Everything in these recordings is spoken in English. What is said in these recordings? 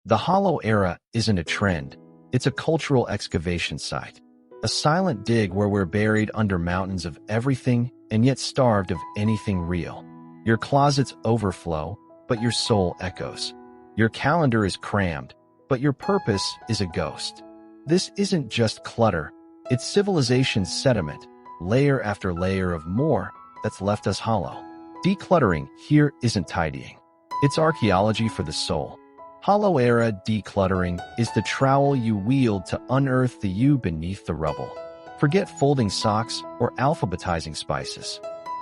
The Hollow Era isn't a trend, it's a cultural excavation site. A silent dig where we're buried under mountains of everything and yet starved of anything real. Your closets overflow, but your soul echoes. Your calendar is crammed, but your purpose is a ghost. This isn't just clutter, it's civilization's sediment, layer after layer of more that's left us hollow. Decluttering here isn't tidying. It's archaeology for the soul. Hollow Era Decluttering is the trowel you wield to unearth the you beneath the rubble. Forget folding socks or alphabetizing spices.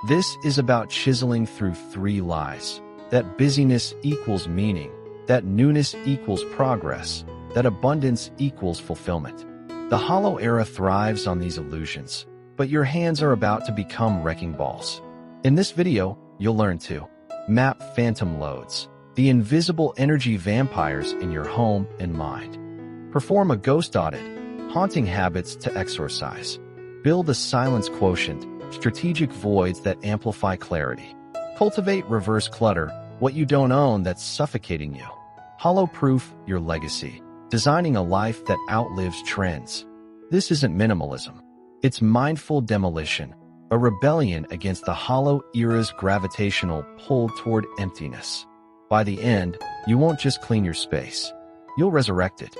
This is about chiseling through 3 lies. That busyness equals meaning, that newness equals progress, that abundance equals fulfillment. The Hollow Era thrives on these illusions, but your hands are about to become wrecking balls. In this video, you'll learn to map phantom loads, the invisible energy vampires in your home and mind. Perform a ghost audit, haunting habits to exorcise. Build a silence quotient, strategic voids that amplify clarity. Cultivate reverse clutter, what you don't own that's suffocating you. Hollow-proof your legacy, designing a life that outlives trends. This isn't minimalism. It's mindful demolition, a rebellion against the Hollow Era's gravitational pull toward emptiness. By the end, you won't just clean your space. You'll resurrect it.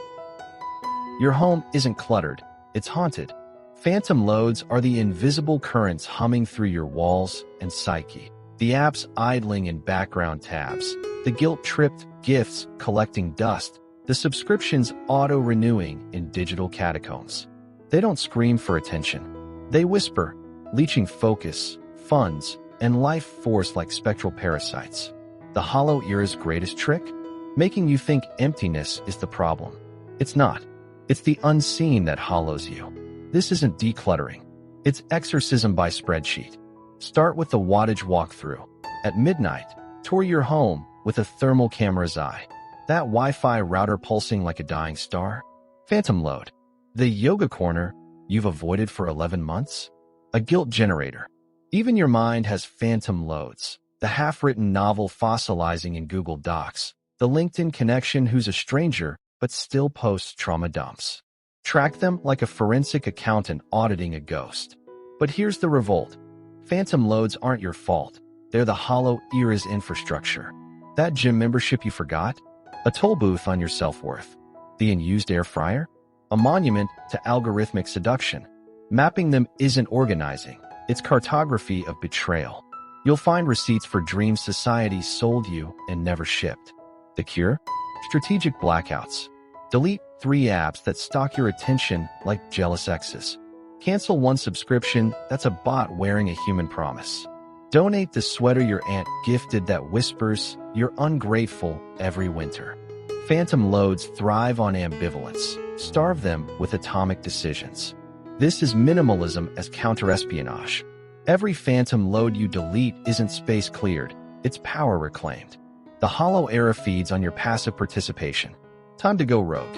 Your home isn't cluttered, it's haunted. Phantom loads are the invisible currents humming through your walls and psyche. The apps idling in background tabs. The guilt-tripped gifts collecting dust. The subscriptions auto-renewing in digital catacombs. They don't scream for attention. They whisper, leeching focus, funds, and life force like spectral parasites. The Hollow Era's greatest trick? Making you think emptiness is the problem. It's not. It's the unseen that hollows you. This isn't decluttering. It's exorcism by spreadsheet. Start with the wattage walkthrough. At midnight, tour your home with a thermal camera's eye. That Wi-Fi router pulsing like a dying star? Phantom load. The yoga corner you've avoided for 11 months? A guilt generator. Even your mind has phantom loads. The half-written novel fossilizing in Google Docs, the LinkedIn connection who's a stranger but still posts trauma dumps. Track them like a forensic accountant auditing a ghost. But here's the revolt. Phantom loads aren't your fault. They're the Hollow Era's infrastructure. That gym membership you forgot? A toll booth on your self-worth. The unused air fryer? A monument to algorithmic seduction. Mapping them isn't organizing. It's cartography of betrayal. You'll find receipts for dreams society sold you and never shipped. The cure? Strategic blackouts. Delete 3 apps that stalk your attention like jealous exes. Cancel 1 subscription that's a bot wearing a human promise. Donate the sweater your aunt gifted that whispers you're ungrateful every winter. Phantom loads thrive on ambivalence. Starve them with atomic decisions. This is minimalism as counter-espionage. Every phantom load you delete isn't space cleared, it's power reclaimed. The Hollow Era feeds on your passive participation. Time to go rogue.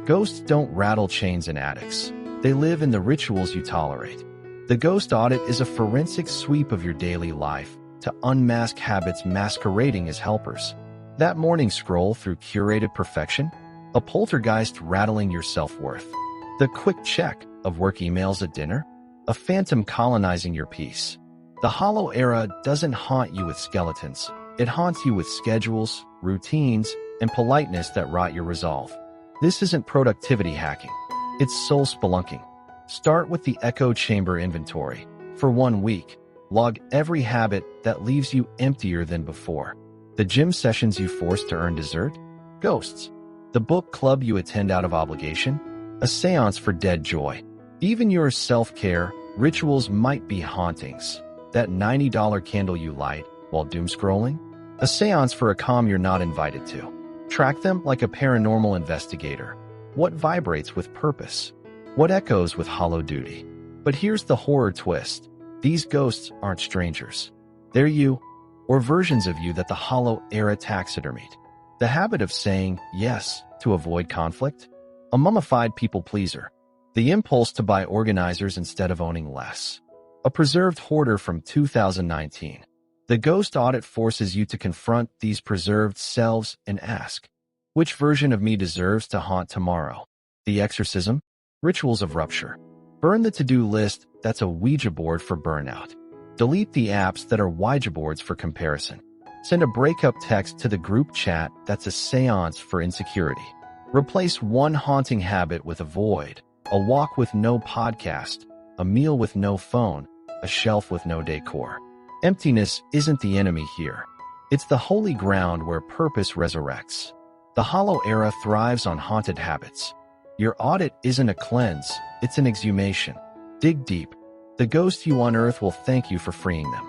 Ghosts don't rattle chains in attics. They live in the rituals you tolerate. The ghost audit is a forensic sweep of your daily life to unmask habits masquerading as helpers. That morning scroll through curated perfection? A poltergeist rattling your self-worth. The quick check of work emails at dinner? A phantom colonizing your peace. The Hollow Era doesn't haunt you with skeletons. It haunts you with schedules, routines, and politeness that rot your resolve. This isn't productivity hacking. It's soul spelunking. Start with the echo chamber inventory. For 1 week, log every habit that leaves you emptier than before. The gym sessions you forced to earn dessert? Ghosts. The book club you attend out of obligation? A seance for dead joy. Even your self-care rituals might be hauntings. That $90 candle you light while doom scrolling? A seance for a calm you're not invited to. Track them like a paranormal investigator. What vibrates with purpose? What echoes with hollow duty? But here's the horror twist. These ghosts aren't strangers. They're you, or versions of you that the Hollow Era taxidermied. The habit of saying yes to avoid conflict? A mummified people-pleaser. The impulse to buy organizers instead of owning less. A preserved hoarder from 2019. The ghost audit forces you to confront these preserved selves and ask, Which version of me deserves to haunt tomorrow? The exorcism? Rituals of rupture. Burn the to-do list that's a Ouija board for burnout. Delete the apps that are Ouija boards for comparison. Send a breakup text to the group chat that's a seance for insecurity. Replace one haunting habit with a void, a walk with no podcast, a meal with no phone, a shelf with no decor. Emptiness isn't the enemy here. It's the holy ground where purpose resurrects. The Hollow Era thrives on haunted habits. Your audit isn't a cleanse, it's an exhumation. Dig deep. The ghosts you unearth will thank you for freeing them.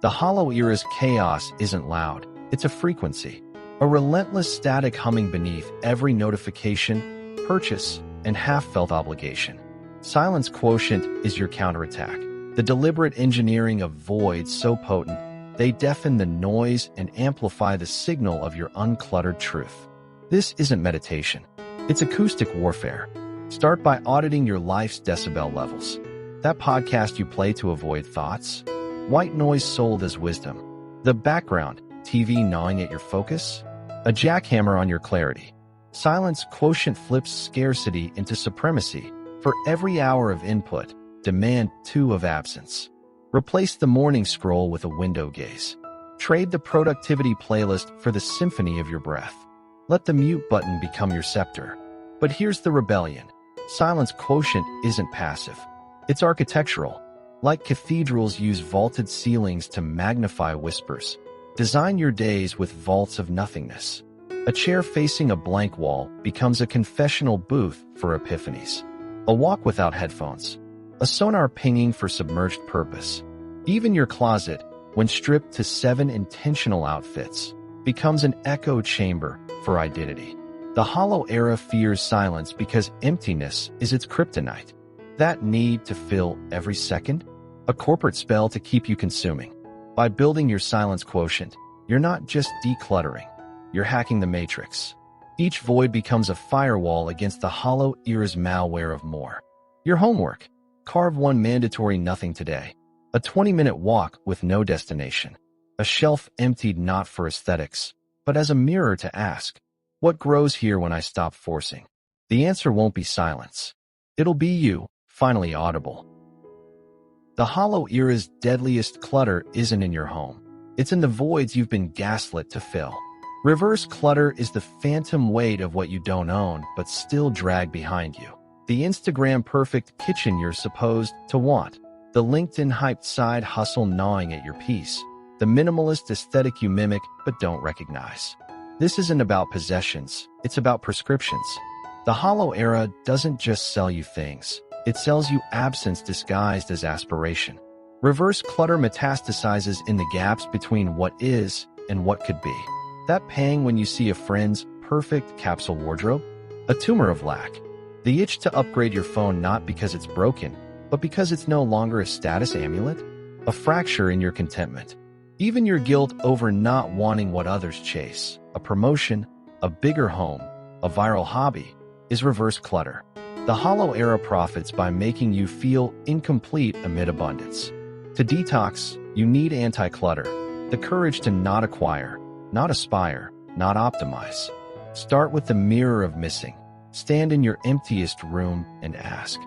The Hollow Era's chaos isn't loud, it's a frequency. A relentless static humming beneath every notification, purchase, and half-felt obligation. Silence Quotient is your counterattack. The deliberate engineering of voids so potent, they deafen the noise and amplify the signal of your uncluttered truth. This isn't meditation. It's acoustic warfare. Start by auditing your life's decibel levels. That podcast you play to avoid thoughts? White noise sold as wisdom. The background, TV gnawing at your focus? A jackhammer on your clarity. Silence Quotient flips scarcity into supremacy. For every hour of input, demand 2 of absence. Replace the morning scroll with a window gaze. Trade the productivity playlist for the symphony of your breath. Let the mute button become your scepter. But here's the rebellion. Silence Quotient isn't passive. It's architectural. Like cathedrals use vaulted ceilings to magnify whispers. Design your days with vaults of nothingness. A chair facing a blank wall becomes a confessional booth for epiphanies. A walk without headphones. A sonar pinging for submerged purpose. Even your closet, when stripped to 7 intentional outfits, becomes an echo chamber for identity. The Hollow Era fears silence because emptiness is its kryptonite. That need to fill every second? A corporate spell to keep you consuming. By building your silence quotient, you're not just decluttering, you're hacking the matrix. Each void becomes a firewall against the Hollow Era's malware of more. Your homework. Carve one mandatory nothing today. A 20-minute walk with no destination. A shelf emptied not for aesthetics, but as a mirror to ask, what grows here when I stop forcing? The answer won't be silence. It'll be you, finally audible. The Hollow Era's deadliest clutter isn't in your home. It's in the voids you've been gaslit to fill. Reverse clutter is the phantom weight of what you don't own but still drag behind you. The Instagram perfect kitchen you're supposed to want. The LinkedIn hyped side hustle gnawing at your peace. The minimalist aesthetic you mimic but don't recognize. This isn't about possessions, it's about prescriptions. The Hollow Era doesn't just sell you things. It sells you absence disguised as aspiration. Reverse clutter metastasizes in the gaps between what is and what could be. That pang when you see a friend's perfect capsule wardrobe? A tumor of lack. The itch to upgrade your phone not because it's broken, but because it's no longer a status amulet? A fracture in your contentment. Even your guilt over not wanting what others chase, a promotion, a bigger home, a viral hobby, is reverse clutter. The Hollow Era profits by making you feel incomplete amid abundance. To detox, you need anti-clutter, the courage to not acquire, not aspire, not optimize. Start with the mirror of missing. Stand in your emptiest room and ask,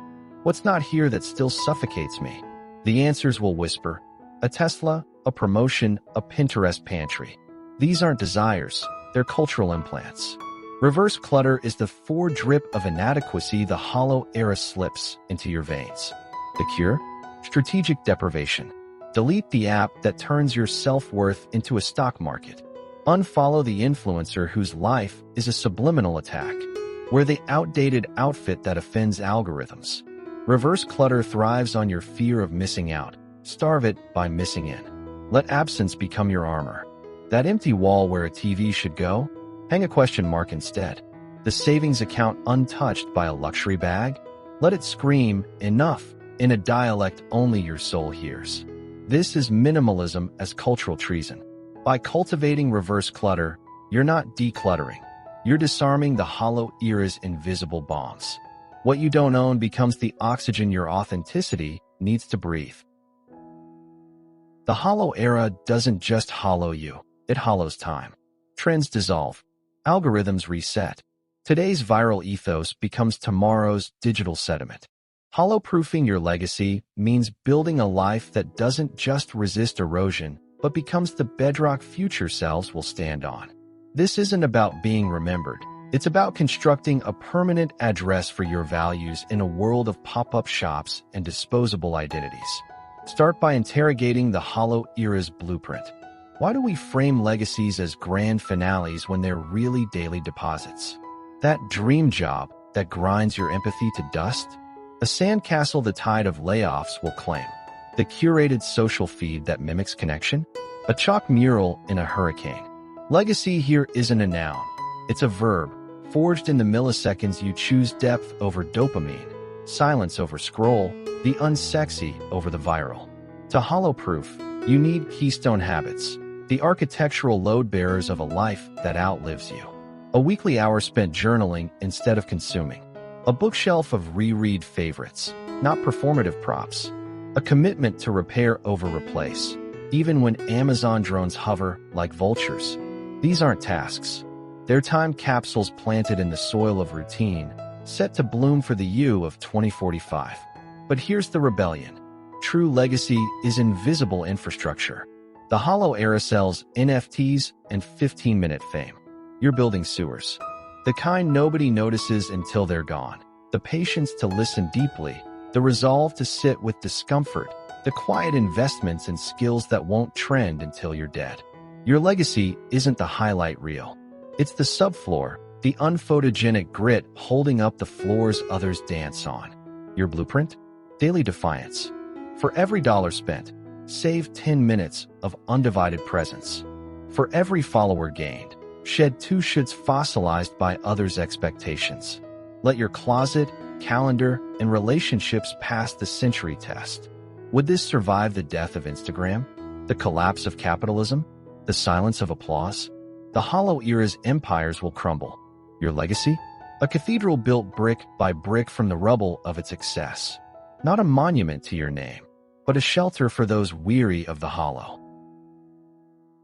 what's not here that still suffocates me? The answers will whisper, a Tesla, a promotion, a Pinterest pantry. These aren't desires, they're cultural implants. Reverse clutter is the four-drip of inadequacy the Hollow Era slips into your veins. The cure? Strategic deprivation. Delete the app that turns your self-worth into a stock market. Unfollow the influencer whose life is a subliminal attack. Wear the outdated outfit that offends algorithms. Reverse clutter thrives on your fear of missing out. Starve it by missing in. Let absence become your armor. That empty wall where a TV should go? Hang a question mark instead. The savings account untouched by a luxury bag? Let it scream, enough, in a dialect only your soul hears. This is minimalism as cultural treason. By cultivating reverse clutter, you're not decluttering. You're disarming the Hollow Era's invisible bombs. What you don't own becomes the oxygen your authenticity needs to breathe. The Hollow Era doesn't just hollow you, it hollows time. Trends dissolve. Algorithms reset. Today's viral ethos becomes tomorrow's digital sediment. Hollow-proofing your legacy means building a life that doesn't just resist erosion, but becomes the bedrock future selves will stand on. This isn't about being remembered. It's about constructing a permanent address for your values in a world of pop-up shops and disposable identities. Start by interrogating the Hollow Era's blueprint. Why do we frame legacies as grand finales when they're really daily deposits? That dream job that grinds your empathy to dust? A sandcastle the tide of layoffs will claim. The curated social feed that mimics connection? A chalk mural in a hurricane. Legacy here isn't a noun. It's a verb, forged in the milliseconds you choose depth over dopamine, silence over scroll, the unsexy over the viral. To hollow-proof, you need keystone habits, the architectural load-bearers of a life that outlives you. A weekly hour spent journaling instead of consuming. A bookshelf of reread favorites, not performative props. A commitment to repair over replace, even when Amazon drones hover like vultures. These aren't tasks. They're time capsules planted in the soil of routine, set to bloom for the you of 2045. But here's the rebellion. True legacy is invisible infrastructure. The Hollow Era sells NFTs and 15-minute fame. You're building sewers. The kind nobody notices until they're gone. The patience to listen deeply, the resolve to sit with discomfort, the quiet investments and skills that won't trend until you're dead. Your legacy isn't the highlight reel. It's the subfloor, the unphotogenic grit holding up the floors others dance on. Your blueprint? Daily Defiance. For every dollar spent, save 10 minutes of undivided presence. For every follower gained, shed 2 shoulds fossilized by others' expectations. Let your closet, calendar, and relationships pass the century test. Would this survive the death of Instagram? The collapse of capitalism? The silence of applause? The Hollow Era's empires will crumble. Your legacy? A cathedral built brick by brick from the rubble of its excess. Not a monument to your name, but a shelter for those weary of the hollow.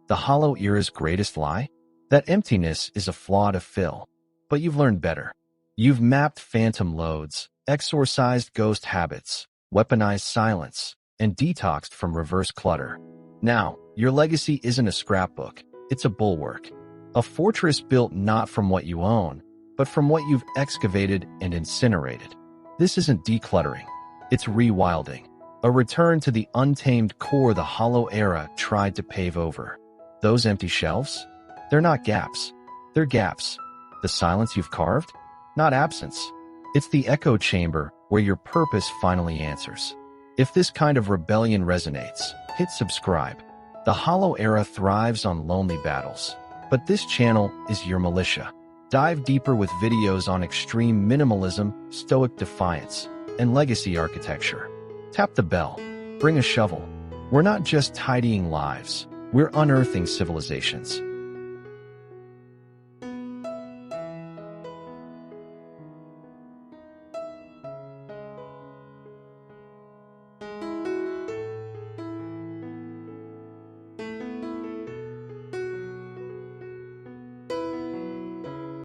The Hollow Era's greatest lie? That emptiness is a flaw to fill. But you've learned better. You've mapped phantom loads, exorcised ghost habits, weaponized silence, and detoxed from reverse clutter. Now, your legacy isn't a scrapbook, it's a bulwark. A fortress built not from what you own, but from what you've excavated and incinerated. This isn't decluttering, it's rewilding. A return to the untamed core the Hollow Era tried to pave over. Those empty shelves? They're not gaps. They're gaps. The silence you've carved? Not absence. It's the echo chamber where your purpose finally answers. If this kind of rebellion resonates, hit subscribe. The Hollow Era thrives on lonely battles. But this channel is your militia. Dive deeper with videos on extreme minimalism, Stoic defiance, and legacy architecture. Tap the bell. Bring a shovel. We're not just tidying lives. We're unearthing civilizations.